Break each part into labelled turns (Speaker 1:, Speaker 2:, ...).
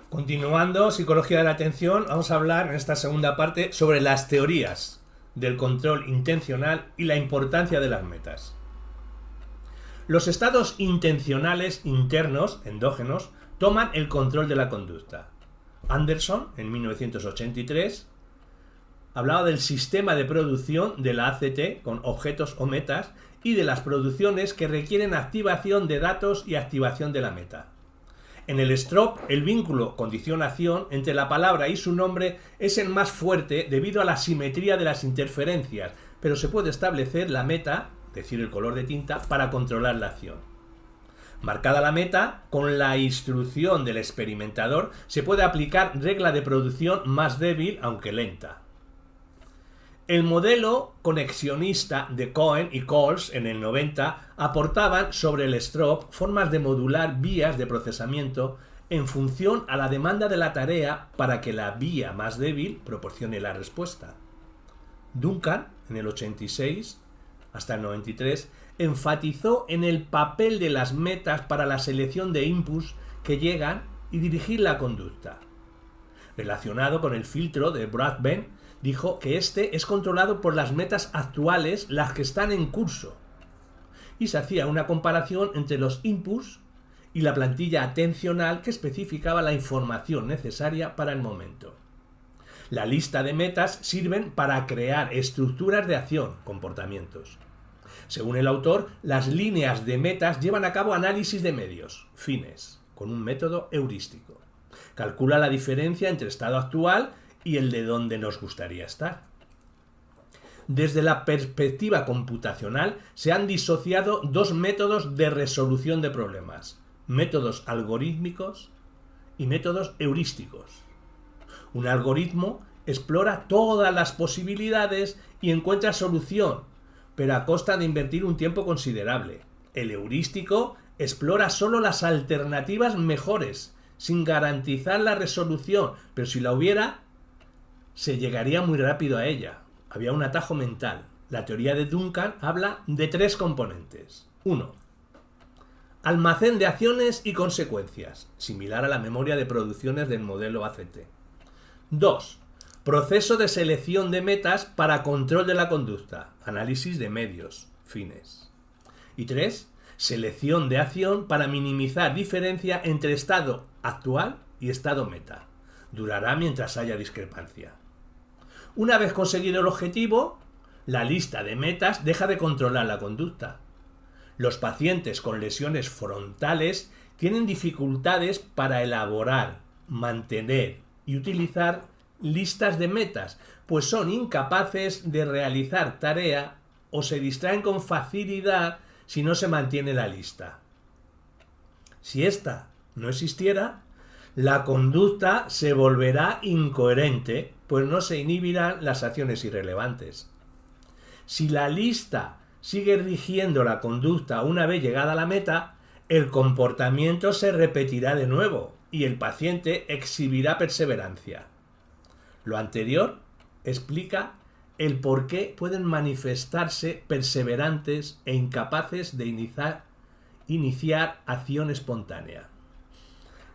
Speaker 1: Continuando psicología de la atención, vamos a hablar en esta segunda parte sobre las teorías del control intencional y la importancia de las metas. Los estados intencionales internos, endógenos, toman el control de la conducta. Anderson, en 1983, hablaba del sistema de producción de la ACT con objetos o metas y de las producciones que requieren activación de datos y activación de la meta. En el STROP, el vínculo condición-acción entre la palabra y su nombre es el más fuerte debido a la simetría de las interferencias, pero se puede establecer la meta, es decir, el color de tinta, para controlar la acción. Marcada la meta, con la instrucción del experimentador se puede aplicar regla de producción más débil, aunque lenta. El modelo conexionista de Cohen y Coles en el 90 aportaban sobre el STROP formas de modular vías de procesamiento en función a la demanda de la tarea para que la vía más débil proporcione la respuesta. Duncan, en el 86 hasta el 93, enfatizó en el papel de las metas para la selección de inputs que llegan y dirigir la conducta. Relacionado con el filtro de Broadbent, dijo que este es controlado por las metas actuales, las que están en curso. Y se hacía una comparación entre los inputs y la plantilla atencional que especificaba la información necesaria para el momento. La lista de metas sirven para crear estructuras de acción, comportamientos. Según el autor, las líneas de metas llevan a cabo análisis de medios, fines, con un método heurístico. Calcula la diferencia entre estado actual y el de donde nos gustaría estar. Desde la perspectiva computacional se han disociado dos métodos de resolución de problemas, métodos algorítmicos y métodos heurísticos. Un algoritmo explora todas las posibilidades y encuentra solución, pero a costa de invertir un tiempo considerable. El heurístico explora solo las alternativas mejores, sin garantizar la resolución, pero si la hubiera, se llegaría muy rápido a ella. Había un atajo mental. La teoría de Duncan habla de tres componentes. 1. Almacén de acciones y consecuencias, similar a la memoria de producciones del modelo ACT. 2. Proceso de selección de metas para control de la conducta, análisis de medios, fines. Y 3. Selección de acción para minimizar diferencia entre estado actual y estado meta. Durará mientras haya discrepancia. Una vez conseguido el objetivo, la lista de metas deja de controlar la conducta. Los pacientes con lesiones frontales tienen dificultades para elaborar, mantener y utilizar listas de metas, pues son incapaces de realizar tarea o se distraen con facilidad si no se mantiene la lista. Si esta no existiera, la conducta se volverá incoherente, pues no se inhibirán las acciones irrelevantes. Si la lista sigue rigiendo la conducta una vez llegada a la meta, el comportamiento se repetirá de nuevo y el paciente exhibirá perseverancia. Lo anterior explica el por qué pueden manifestarse perseverantes e incapaces de iniciar acción espontánea.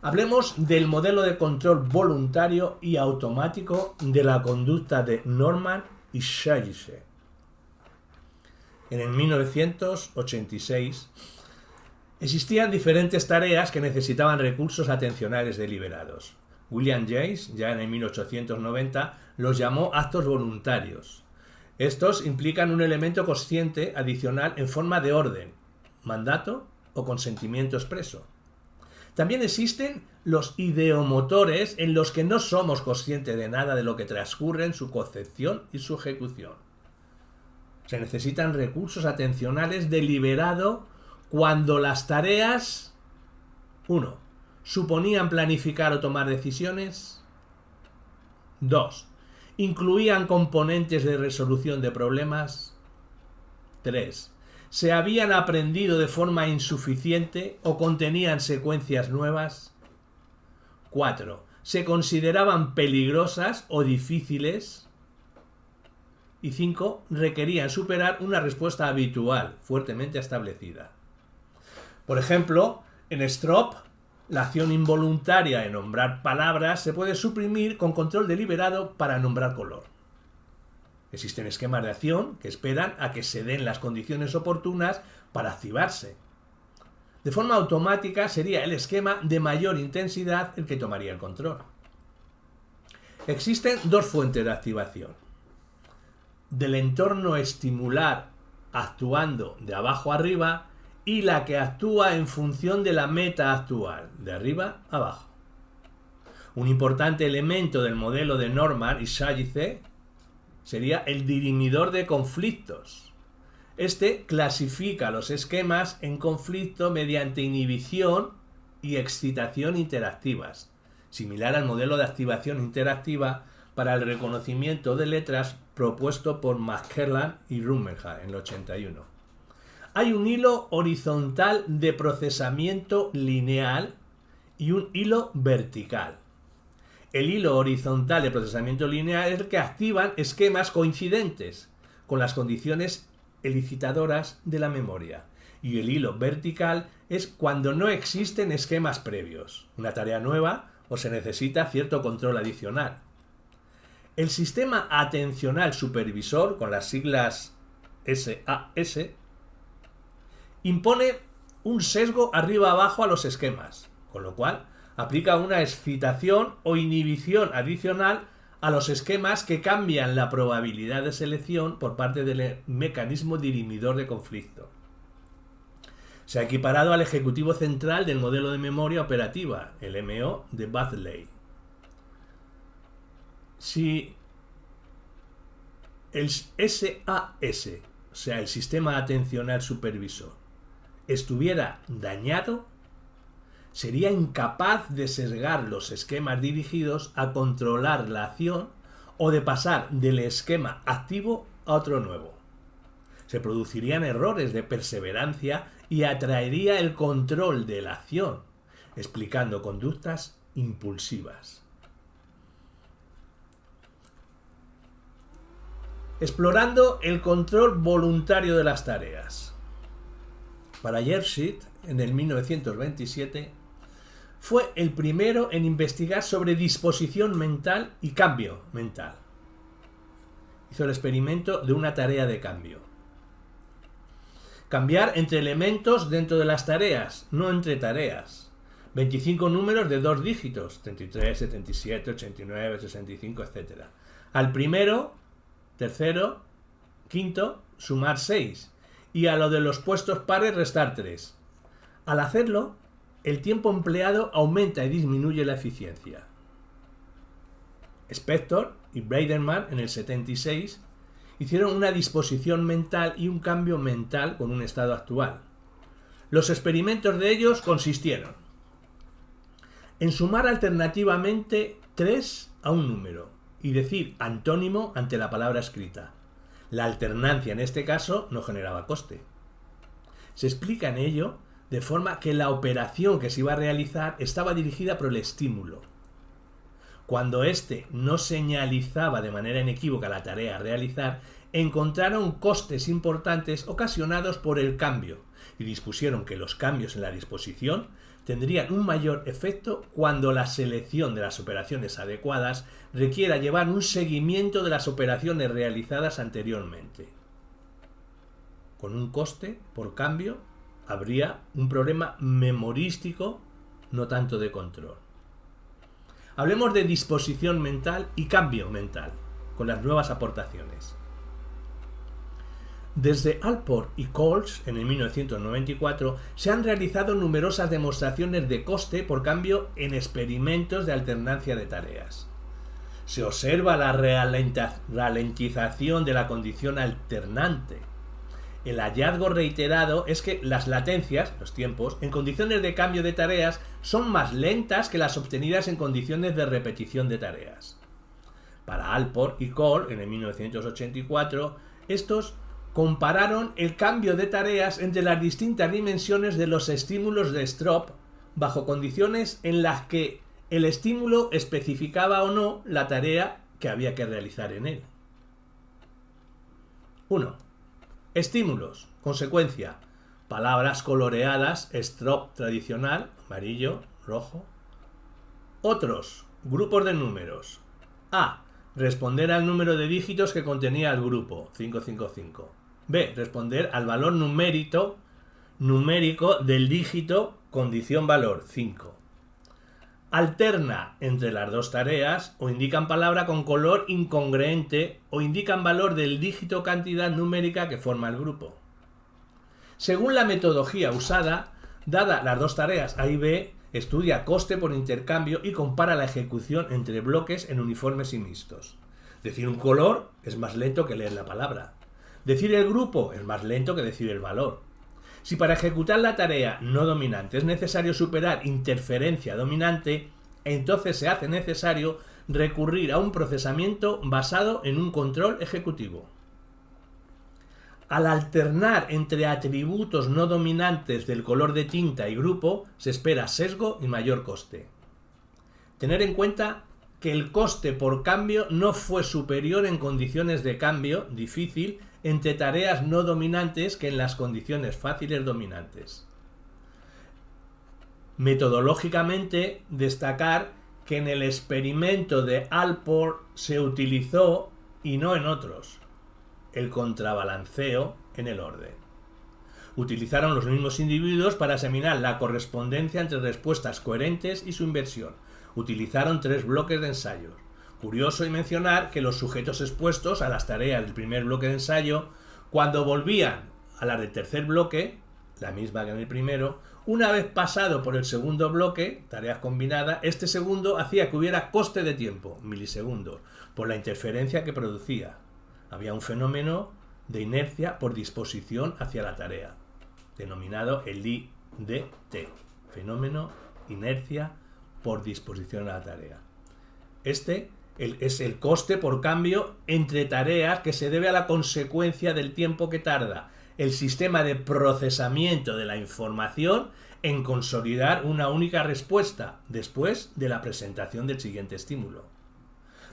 Speaker 1: Hablemos del modelo de control voluntario y automático de la conducta de Norman y Schleicher. En el 1986 existían diferentes tareas que necesitaban recursos atencionales deliberados. William James, ya en el 1890, los llamó actos voluntarios. Estos implican un elemento consciente adicional en forma de orden, mandato o consentimiento expreso. También existen los ideomotores en los que no somos conscientes de nada de lo que transcurre en su concepción y su ejecución. Se necesitan recursos atencionales deliberados cuando las tareas 1. Suponían planificar o tomar decisiones. 2. Incluían componentes de resolución de problemas. 3. Se habían aprendido de forma insuficiente o contenían secuencias nuevas. 4. Se consideraban peligrosas o difíciles. Y 5. Requerían superar una respuesta habitual, fuertemente establecida. Por ejemplo, en STROP La acción involuntaria de nombrar palabras se puede suprimir con control deliberado para nombrar color. Existen esquemas de acción que esperan a que se den las condiciones oportunas para activarse. De forma automática sería el esquema de mayor intensidad el que tomaría el control. Existen dos fuentes de activación. Del entorno estimular actuando de abajo a arriba y la que actúa en función de la meta actual, de arriba a abajo. Un importante elemento del modelo de Norman y Shajice sería el dirimidor de conflictos. Este clasifica los esquemas en conflicto mediante inhibición y excitación interactivas, similar al modelo de activación interactiva para el reconocimiento de letras propuesto por McKerland y Rummenigge en el 81. Hay un hilo horizontal de procesamiento lineal y un hilo vertical. El hilo horizontal de procesamiento lineal es el que activan esquemas coincidentes con las condiciones elicitadoras de la memoria. Y el hilo vertical es cuando no existen esquemas previos, una tarea nueva o se necesita cierto control adicional. El sistema atencional supervisor, con las siglas SAS, impone un sesgo arriba-abajo a los esquemas, con lo cual aplica una excitación o inhibición adicional a los esquemas que cambian la probabilidad de selección por parte del mecanismo dirimidor de conflicto. Se ha equiparado al ejecutivo central del modelo de memoria operativa, el MO de Baddeley. Si el SAS, o sea, el sistema atencional supervisor, estuviera dañado, sería incapaz de sesgar los esquemas dirigidos a controlar la acción o de pasar del esquema activo a otro nuevo. Se producirían errores de perseverancia y atraería el control de la acción, explicando conductas impulsivas. Explorando el control voluntario de las tareas. Para Yershit, en el 1927, fue el primero en investigar sobre disposición mental y cambio mental. Hizo el experimento de una tarea de cambio. Cambiar entre elementos dentro de las tareas, no entre tareas. 25 números de 2 dígitos, 33, 77, 89, 65, etc. Al primero, tercero, quinto, sumar 6. Y a lo de los puestos pares restar 3. Al hacerlo, el tiempo empleado aumenta y disminuye la eficiencia. Spector y Bradenman en el 76 hicieron una disposición mental y un cambio mental con un estado actual. Los experimentos de ellos consistieron en sumar alternativamente 3 a un número y decir antónimo ante la palabra escrita. La alternancia en este caso no generaba coste. Se explica en ello de forma que la operación que se iba a realizar estaba dirigida por el estímulo. Cuando éste no señalizaba de manera inequívoca la tarea a realizar, encontraron costes importantes ocasionados por el cambio y dispusieron que los cambios en la disposición tendrían un mayor efecto cuando la selección de las operaciones adecuadas requiera llevar un seguimiento de las operaciones realizadas anteriormente. Con un coste por cambio habría un problema memorístico, no tanto de control. Hablemos de disposición mental y cambio mental, con las nuevas aportaciones. Desde Allport y Coles, en el 1994, se han realizado numerosas demostraciones de coste por cambio en experimentos de alternancia de tareas. Se observa la ralentización de la condición alternante. El hallazgo reiterado es que las latencias, los tiempos, en condiciones de cambio de tareas son más lentas que las obtenidas en condiciones de repetición de tareas. Para Allport y Cole, en el 1984, estos compararon el cambio de tareas entre las distintas dimensiones de los estímulos de Stroop bajo condiciones en las que el estímulo especificaba o no la tarea que había que realizar en él. 1. Estímulos. Consecuencia. Palabras coloreadas, Stroop tradicional, amarillo, rojo. Otros grupos de números. A. Responder al número de dígitos que contenía el grupo, 555. B. Responder al valor numérico del dígito condición valor, 5. Alterna entre las dos tareas o indican palabra con color incongruente o indican valor del dígito cantidad numérica que forma el grupo. Según la metodología usada, dadas las dos tareas A y B, estudia coste por intercambio y compara la ejecución entre bloques en uniformes y mixtos. Decir un color es más lento que leer la palabra. Decir el grupo es más lento que decir el valor. Si para ejecutar la tarea no dominante es necesario superar interferencia dominante, entonces se hace necesario recurrir a un procesamiento basado en un control ejecutivo. Al alternar entre atributos no dominantes del color de tinta y grupo, se espera sesgo y mayor coste. Tener en cuenta que el coste por cambio no fue superior en condiciones de cambio difícil entre tareas no dominantes que en las condiciones fáciles dominantes. Metodológicamente, destacar que en el experimento de Alport se utilizó, y no en otros, el contrabalanceo en el orden. Utilizaron los mismos individuos para examinar la correspondencia entre respuestas coherentes y su inversión. Utilizaron 3 bloques de ensayos. Curioso y mencionar que los sujetos expuestos a las tareas del primer bloque de ensayo, cuando volvían a las del tercer bloque, la misma que en el primero, una vez pasado por el segundo bloque, tareas combinadas, este segundo hacía que hubiera coste de tiempo, milisegundos, por la interferencia que producía. Había un fenómeno de inercia por disposición hacia la tarea, denominado el IDT, fenómeno inercia por disposición a la tarea. Este es el coste por cambio entre tareas que se debe a la consecuencia del tiempo que tarda el sistema de procesamiento de la información en consolidar una única respuesta después de la presentación del siguiente estímulo.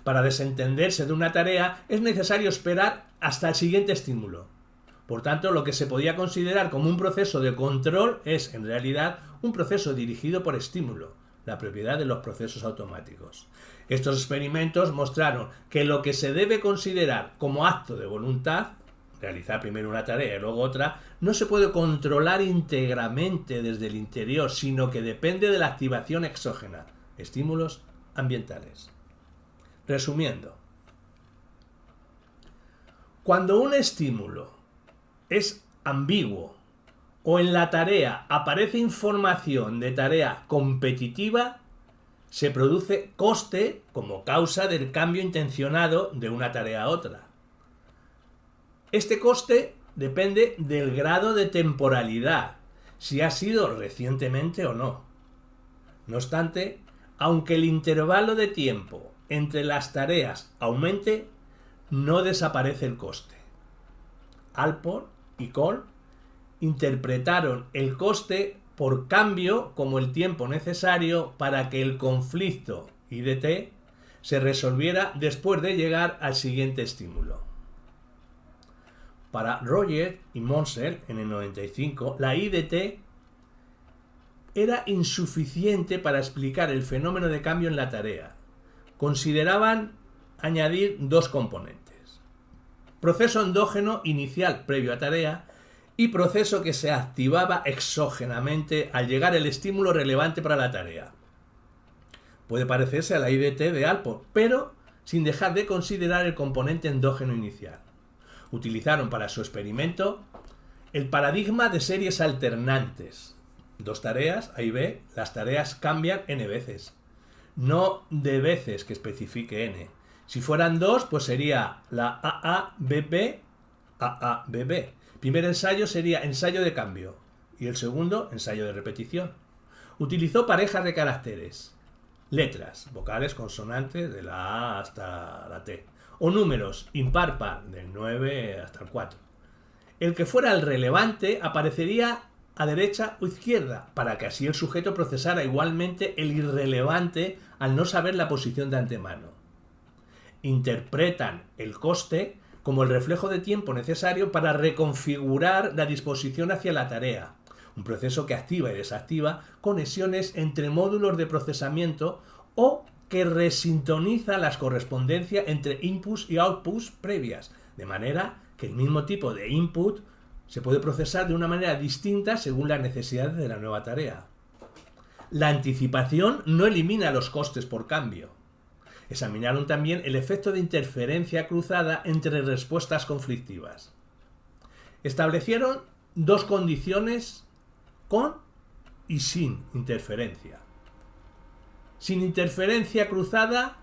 Speaker 1: Para desentenderse de una tarea es necesario esperar hasta el siguiente estímulo. Por tanto, lo que se podía considerar como un proceso de control es, en realidad, un proceso dirigido por estímulo, la propiedad de los procesos automáticos. Estos experimentos mostraron que lo que se debe considerar como acto de voluntad, realizar primero una tarea y luego otra, no se puede controlar íntegramente desde el interior, sino que depende de la activación exógena, estímulos ambientales. Resumiendo, cuando un estímulo es ambiguo o en la tarea aparece información de tarea competitiva, se produce coste como causa del cambio intencionado de una tarea a otra. Este coste depende del grado de temporalidad, si ha sido recientemente o no. No obstante, aunque el intervalo de tiempo entre las tareas aumente, no desaparece el coste. Alport y Cole interpretaron el coste por cambio como el tiempo necesario para que el conflicto IDT se resolviera después de llegar al siguiente estímulo. Para Roger y Monsell en el 95, la IDT era insuficiente para explicar el fenómeno de cambio en la tarea. Consideraban añadir 2 componentes: proceso endógeno inicial previo a tarea y proceso que se activaba exógenamente al llegar el estímulo relevante para la tarea. Puede parecerse a la IDT de Alport, pero sin dejar de considerar el componente endógeno inicial. Utilizaron para su experimento el paradigma de series alternantes. 2 tareas, A y B, las tareas cambian n veces. No de veces que especifique n. Si fueran 2, pues sería la AABB, AABB. Primer ensayo sería ensayo de cambio y el segundo ensayo de repetición. Utilizó parejas de caracteres, letras, vocales, consonantes, de la A hasta la T, o números impar-par, del 9 hasta el 4. El que fuera el relevante aparecería a derecha o izquierda, para que así el sujeto procesara igualmente el irrelevante al no saber la posición de antemano. Interpretan el coste como el reflejo de tiempo necesario para reconfigurar la disposición hacia la tarea, un proceso que activa y desactiva conexiones entre módulos de procesamiento o que resintoniza las correspondencias entre inputs y outputs previas, de manera que el mismo tipo de input se puede procesar de una manera distinta según las necesidades de la nueva tarea. La anticipación no elimina los costes por cambio. Examinaron también el efecto de interferencia cruzada entre respuestas conflictivas. Establecieron dos condiciones con y sin interferencia. Sin interferencia cruzada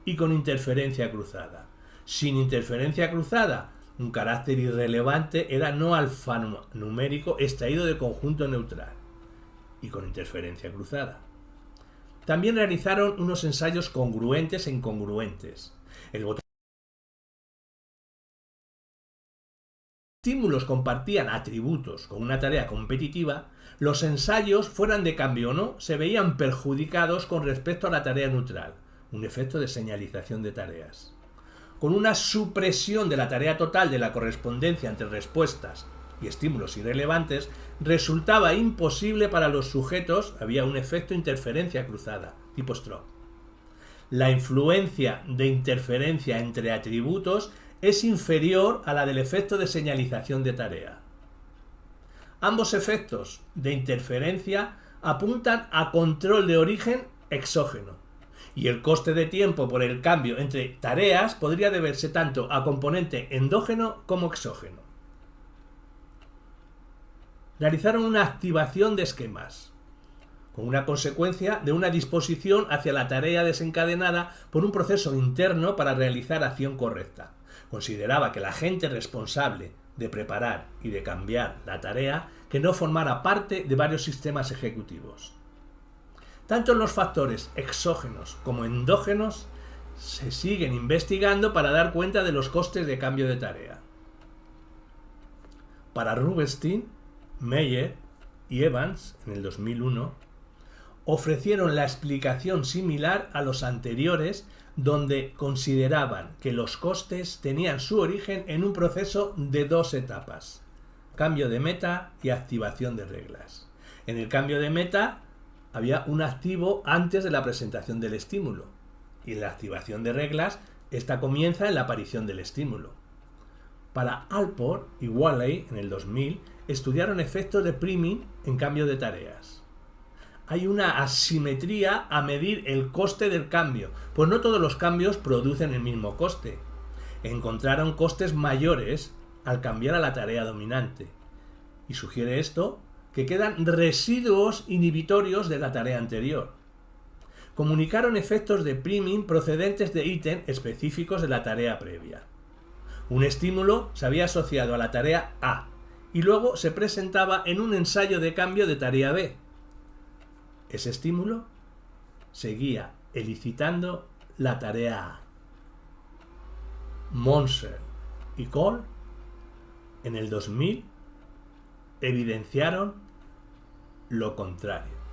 Speaker 1: y con interferencia cruzada. Sin interferencia cruzada, un carácter irrelevante era no alfanumérico extraído de conjunto neutral. Y con interferencia cruzada. También realizaron unos ensayos congruentes e incongruentes. Estímulos compartían atributos con una tarea competitiva, los ensayos, fueran de cambio o no, se veían perjudicados con respecto a la tarea neutral, un efecto de señalización de tareas. Con una supresión de la tarea total de la correspondencia entre respuestas y estímulos irrelevantes, resultaba imposible para los sujetos, había un efecto de interferencia cruzada, tipo Stroke. La influencia de interferencia entre atributos es inferior a la del efecto de señalización de tarea. Ambos efectos de interferencia apuntan a control de origen exógeno, y el coste de tiempo por el cambio entre tareas podría deberse tanto a componente endógeno como exógeno. Realizaron una activación de esquemas, con una consecuencia de una disposición hacia la tarea desencadenada por un proceso interno para realizar acción correcta. Consideraba que el agente responsable de preparar y de cambiar la tarea que no formara parte de varios sistemas ejecutivos. Tanto los factores exógenos como endógenos se siguen investigando para dar cuenta de los costes de cambio de tarea. Para Rubinstein, Meyer y Evans, en el 2001, ofrecieron la explicación similar a los anteriores, donde consideraban que los costes tenían su origen en un proceso de dos etapas: cambio de meta y activación de reglas. En el cambio de meta había un activo antes de la presentación del estímulo, y en la activación de reglas, esta comienza en la aparición del estímulo. Para Alport y Whaley, en el 2000, estudiaron efectos de priming en cambio de tareas. Hay una asimetría a medir el coste del cambio, pues no todos los cambios producen el mismo coste. Encontraron costes mayores al cambiar a la tarea dominante. Y sugiere esto que quedan residuos inhibitorios de la tarea anterior. Comunicaron efectos de priming procedentes de ítems específicos de la tarea previa. Un estímulo se había asociado a la tarea A y luego se presentaba en un ensayo de cambio de tarea B. Ese estímulo seguía elicitando la tarea A. Monser y Cole, en el 2000, evidenciaron lo contrario.